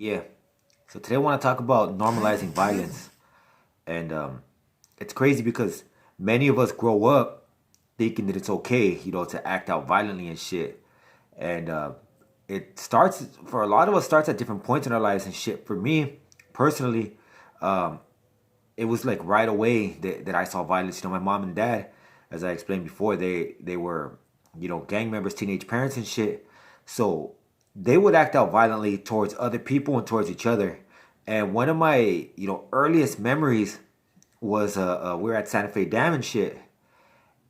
Yeah. So today I want to talk about normalizing violence. And it's crazy because many of us grow up thinking that it's okay, to act out violently and shit. And it starts, for a lot of us, starts at different points in our lives and shit. For me, personally, um, it was like right away that I saw violence. My mom and dad, as I explained before, they were, gang members, teenage parents and shit. So they would act out violently towards other people and towards each other. And one of my, earliest memories was we were at Santa Fe Dam and shit.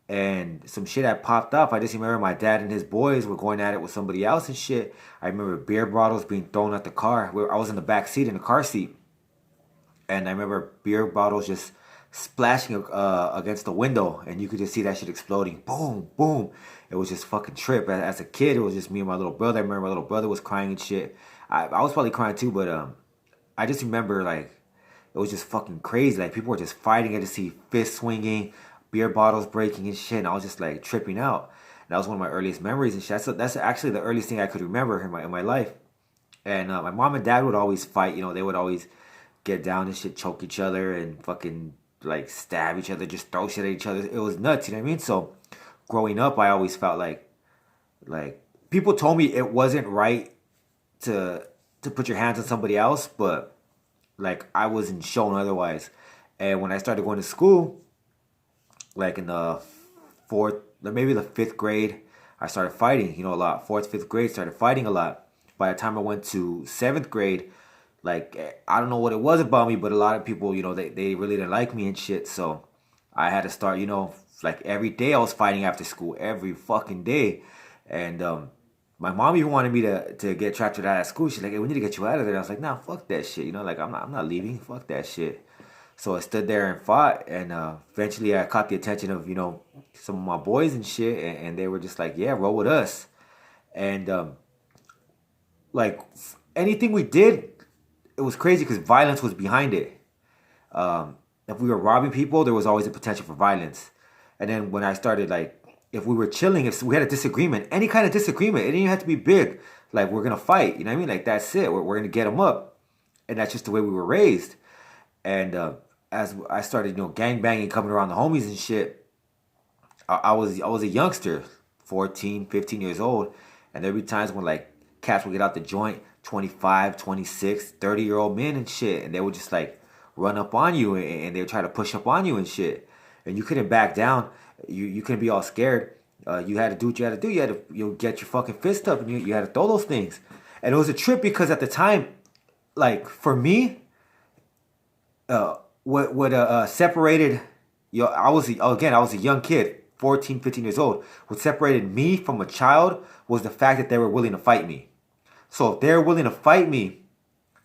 And some shit had popped up. I just remember my dad and his boys were going at it with somebody else and shit. I remember beer bottles being thrown at the car. I was in the back seat in the car seat, and I remember beer bottles just splashing against the window, and you could just see that shit exploding. Boom, boom. It was just fucking trip. As a kid, it was just me and my little brother. I remember my little brother was crying and shit. I was probably crying too, but I just remember like it was just fucking crazy. Like people were just fighting. I just see fists swinging, beer bottles breaking and shit. And I was just like tripping out. And that was one of my earliest memories and shit. That's actually the earliest thing I could remember in my life. And my mom and dad would always fight. They would always get down and shit, choke each other, and fucking like stab each other, just throw shit at each other. It was nuts. You know what I mean? So growing up, I always felt like people told me it wasn't right to put your hands on somebody else, but like I wasn't shown otherwise. And when I started going to school, like in the fourth, maybe the fifth grade, I started fighting, a lot. Fourth, fifth grade, started fighting a lot. By the time I went to seventh grade, like I don't know what it was about me, but a lot of people, they really didn't like me and shit. So I had to start, like every day I was fighting after school, every fucking day. And my mom even wanted me to get transferred out of school. She's like, "Hey, we need to get you out of there." And I was like, "Nah, fuck that shit." Like I'm not leaving. Fuck that shit. So I stood there and fought, and eventually I caught the attention of some of my boys and shit, and they were just like, "Yeah, roll with us." And like anything we did, it was crazy because violence was behind it. If we were robbing people, there was always a potential for violence. And then when I started, like, if we were chilling, if we had a disagreement, any kind of disagreement, it didn't even have to be big. Like, we're gonna fight, you know what I mean? Like, that's it. We're gonna get them up, and that's just the way we were raised. And as I started, gang banging, coming around the homies and shit, I was a youngster, 14, 15 years old, and there'd be times when like cats would get out the joint, 25, 26, 30-year-old men and shit, and they would just like run up on you, and they would try to push up on you and shit, and you couldn't back down. You couldn't be all scared. You had to do what you had to do. You had to get your fucking fist up, and you had to throw those things. And it was a trip because at the time, like for me, what separated, I was a young kid, 14, 15 years old. What separated me from a child was the fact that they were willing to fight me. So if they're willing to fight me,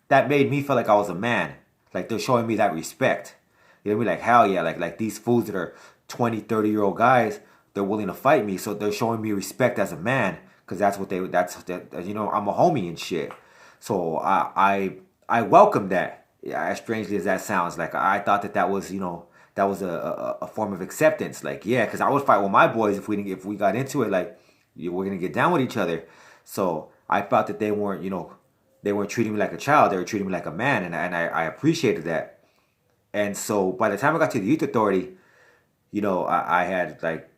that made me feel like I was a man. Like they're showing me that respect. You know what I mean? Like hell yeah, like these fools that are 20, 30-year-old guys, they're willing to fight me. So they're showing me respect as a man. Cause I'm a homie and shit. So I welcome that. Yeah, as strangely as that sounds, like I thought that was, that was a form of acceptance. Like, yeah, because I would fight with my boys if we got into it. Like, we're gonna get down with each other. So I felt that they weren't treating me like a child. They were treating me like a man, and I appreciated that. And so by the time I got to the youth authority, I had like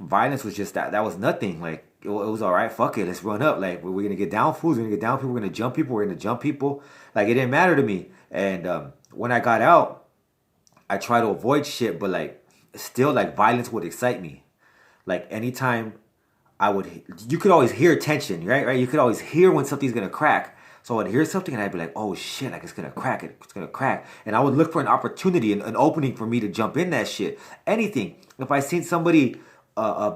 violence was just that was nothing. Like it was all right. Fuck it, let's run up. Like we're gonna get down fools. We're gonna get down people. We're gonna jump people. We're gonna jump people. Like it didn't matter to me. And when I got out, I try to avoid shit, but like still like violence would excite me. Like anytime you could always hear tension, right? Right? You could always hear when something's gonna crack. So I'd hear something and I'd be like, oh shit, like it's gonna crack, it's gonna crack. And I would look for an opportunity, an opening for me to jump in that shit. Anything. If I seen somebody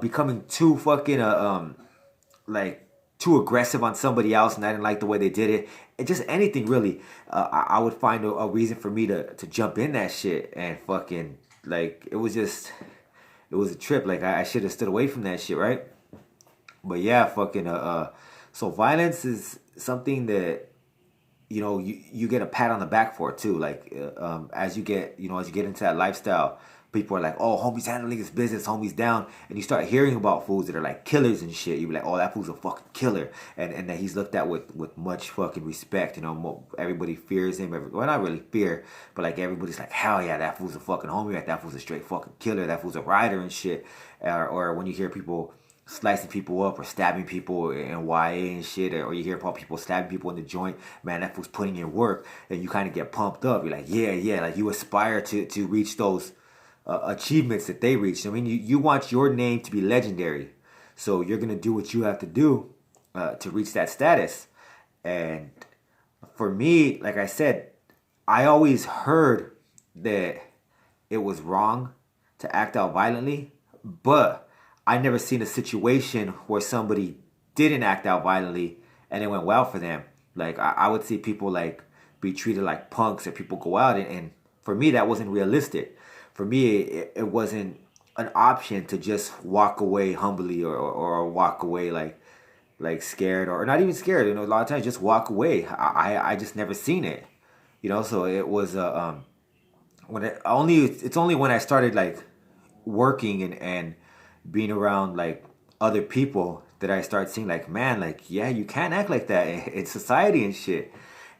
becoming too fucking like too aggressive on somebody else and I didn't like the way they did it, just anything really, I would find a reason for me to jump in that shit and fucking like it was a trip. Like I should have stood away from that shit, right? But yeah, fucking so violence is something that you get a pat on the back for too. Like as you get into that lifestyle, people are like, oh, homie's handling his business, homie's down. And you start hearing about fools that are like killers and shit. You be like, oh, that fool's a fucking killer. And that he's looked at with much fucking respect. You know, everybody fears him. Well, not really fear, but like everybody's like, hell yeah, that fool's a fucking homie. Like, that fool's a straight fucking killer. That fool's a rider and shit. Or when you hear people slicing people up or stabbing people in YA and shit, or you hear about people stabbing people in the joint, man, that fool's putting in work, and you kind of get pumped up. You're like, yeah, like you aspire to reach those achievements that they reached. I mean, you want your name to be legendary, so you're gonna do what you have to do to reach that status. And for me, like I said, I always heard that it was wrong to act out violently, but I never seen a situation where somebody didn't act out violently and it went well for them. Like I would see people like be treated like punks, or people go out and for me that wasn't realistic. For me it wasn't an option to just walk away humbly or walk away like scared, or not even scared. You know, a lot of times just walk away. I just never seen it. You know, so it was it's only when I started like working and being around like other people that I start seeing like, man, like, yeah, you can't act like that in society and shit.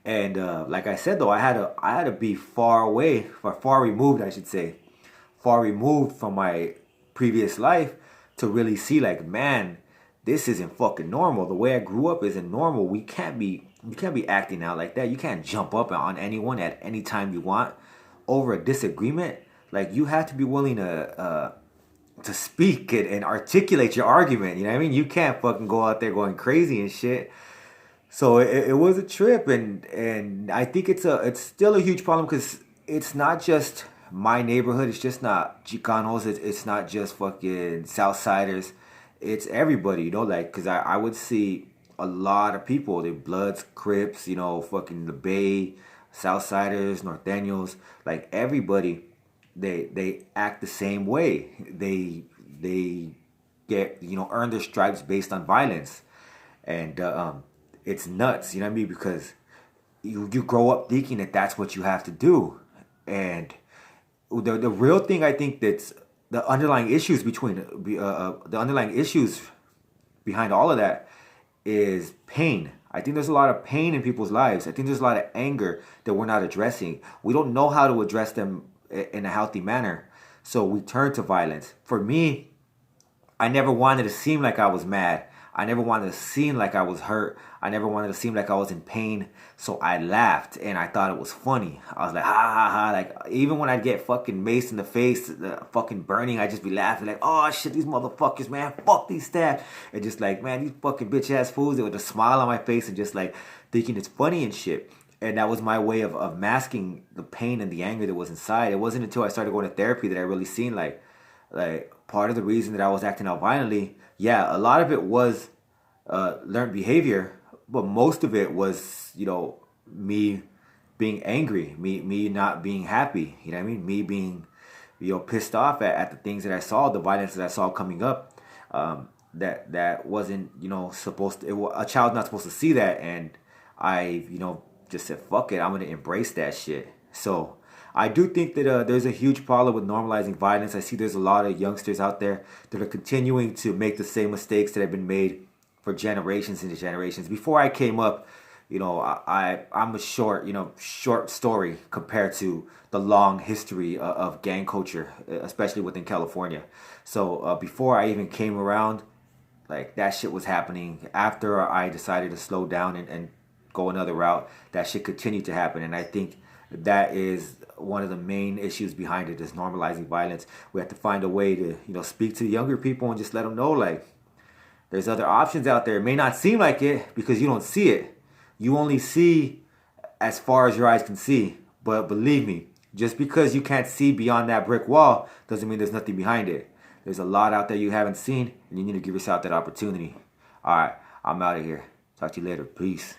And like I said though, I had to be far away, or far removed, I should say, far removed from my previous life to really see like, man, this isn't fucking normal. The way I grew up isn't normal. You can't be acting out like that. You can't jump up on anyone at any time you want over a disagreement. Like, you have to be willing to speak and articulate your argument. You know what I mean? You can't fucking go out there going crazy and shit. So it was a trip, and I think it's still a huge problem, because it's not just my neighborhood. It's just not Chicanos. It's not just fucking Southsiders. It's everybody, you know, like, because I would see a lot of people, the Bloods, Crips, you know, fucking the Bay, Southsiders, Norteños, like everybody, they act the same way. They get, you know, earn their stripes based on violence. And it's nuts, you know what I mean? Because you grow up thinking that that's what you have to do. And the real thing, I think, that's the underlying issues behind all of that is pain. I think there's a lot of pain in people's lives. I think there's a lot of anger that we're not addressing. We don't know how to address them in a healthy manner, so we turn to violence. For me, I never wanted to seem like I was mad. I never wanted to seem like I was hurt. I never wanted to seem like I was in pain. So I laughed and I thought it was funny. I was like, ha ha ha. Like, even when I'd get fucking maced in the face, the fucking burning, I'd just be laughing like, oh shit, these motherfuckers, man. Fuck these stabs. And just like, man, these fucking bitch ass fools. With a smile on my face and just like thinking it's funny and shit. And that was my way of masking the pain and the anger that was inside. It wasn't until I started going to therapy that I really seen like part of the reason that I was acting out violently. Yeah, a lot of it was learned behavior, but most of it was, you know, me being angry, me not being happy. You know what I mean? Me being, you know, pissed off at the things that I saw, the violence that I saw coming up. That wasn't, you know, supposed to. A child's not supposed to see that, and I, you know, just said, fuck it, I'm gonna embrace that shit. So I do think that there's a huge problem with normalizing violence. I see there's a lot of youngsters out there that are continuing to make the same mistakes that have been made for generations and generations. Before I came up, you know, I'm a short story compared to the long history of gang culture, especially within California. So before I even came around, like, that shit was happening. After I decided to slow down and go another route, that shit continued to happen. And I think that is one of the main issues behind it, is normalizing violence. We have to find a way to, you know, speak to the younger people and just let them know, like, there's other options out there. It may not seem like it because you don't see it. You only see as far as your eyes can see. But believe me, just because you can't see beyond that brick wall doesn't mean there's nothing behind it. There's a lot out there you haven't seen, and you need to give yourself that opportunity. All right, I'm out of here. Talk to you later. Peace.